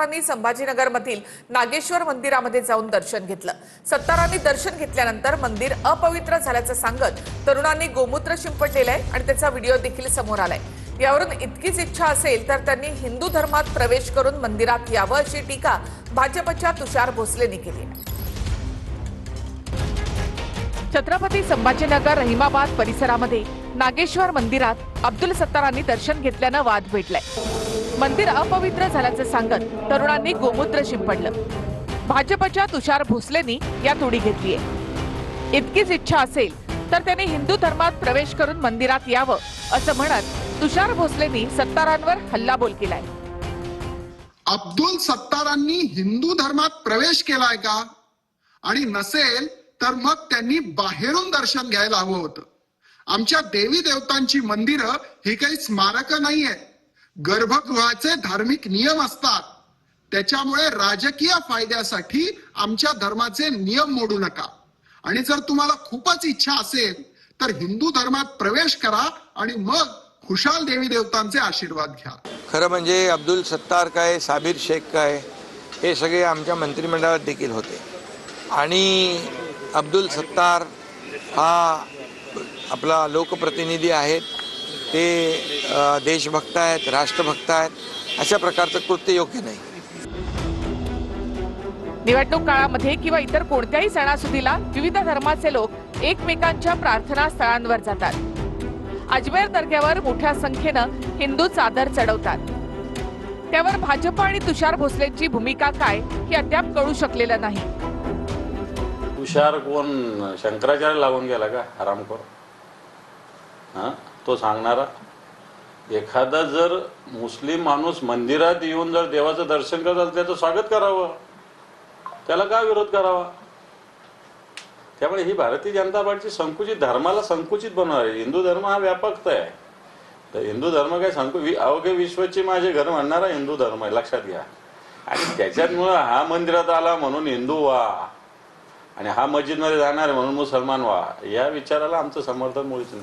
संभाजीनगरमधील नागेश्वर मंदिरामध्ये जाऊन दर्शन घेतलं। सत्तारांनी दर्शन घेतल्यानंतर मंदिर अपवित्र झाल्याचं सांगत तरुणांनी गोमूत्र शिंपडलेलंय आणि त्याचा व्हिडिओ देखील समोर आलाय। यावरून इतकीच इच्छा असेल तर त्यांनी हिंदू धर्मात प्रवेश करून मंदिरात यावं अशी टीका भाजपच्या तुषार भोसलेंनी केली। छत्रपती संभाजीनगर रहिमाबाद परिसरामध्ये नागेश्वर मंदिरात अब्दुल सत्तारांनी दर्शन घेतल्यानं वाद पेटलाय। मंदिर अपवित्र झाल्याचं सांगत तरुणांनी गोमूत्र शिंपडलं। भाजपच्या तुषार भोसलेंनी यात उडी घेतलीये। इतकीच इच्छा असेल तर त्यांनी हिंदू धर्मात प्रवेश करून मंदिरात यावं असं म्हणत तुषार भोसलेंनी सत्तारांवर हल्लाबोल केलाय। अब्दुल सत्तारांनी हिंदू धर्मात प्रवेश केलाय का? आणि नसेल तर मग त्यांनी बाहेरून दर्शन घ्यायला हवं होतं। आमच्या देवी देवतांची मंदिरं ही काही स्मारक नाहीये, गर्भगृहाचे धार्मिक नियम असतात। त्याच्यामुळे राजकीय फायद्यासाठी आमच्या धर्माचे नियम मोडू नका। आणि जर तुम्हाला खूपच इच्छा असेल तर हिंदू धर्मात प्रवेश करा आणि मग खुशाल देवी देवतांचे आशीर्वाद घ्या। खरं म्हणजे अब्दुल सत्तार काय, साबिर शेख काय, हे सगळे आमच्या मंत्रिमंडळात देखील होते। आणि अब्दुल सत्तार हा आपला लोकप्रतिनिधी आहेत, ते देशभक्त आहेत, राष्ट्रभक्त आहेत। अशा प्रकारचं कृत्य योग्य नाही। निवडणूक काळामध्ये किंवा इतर कोणत्याही सणासुदीला विविध धर्माचे लोक एकमेकांच्या प्रार्थना स्थळांवर जातात। अजमेर दर्ग्यावर मोठ्या संख्येनं हिंदू चादर चढवतात। त्यावर भाजप आणि तुषार भोसलेंची भूमिका काय हे अद्याप कळू शकलेलं नाही। तुषार कोण शंकराचार्य लागून गेला का हरामखोर? तो सांगणारा एखादा जर मुस्लिम माणूस मंदिरात येऊन जर देवाचं दर्शन करत असेल त्याचं स्वागत करावं, त्याला का विरोध करावा? त्यामुळे ही भारतीय जनता पार्टीची संकुचित धर्माला संकुचित बनवणार आहे। हिंदू धर्म हा व्यापक आहे, तर हिंदू धर्म काय अवघे विश्वची माझे घर म्हणणारा हिंदू धर्म आहे, लक्षात घ्या। आणि त्याच्यामुळे हा मंदिरात आला म्हणून हिंदू व्हा आणि हा मस्जिदमध्ये जाणार म्हणून मुसलमान व्हा, या विचाराला आमचं समर्थन मुळीच नाही।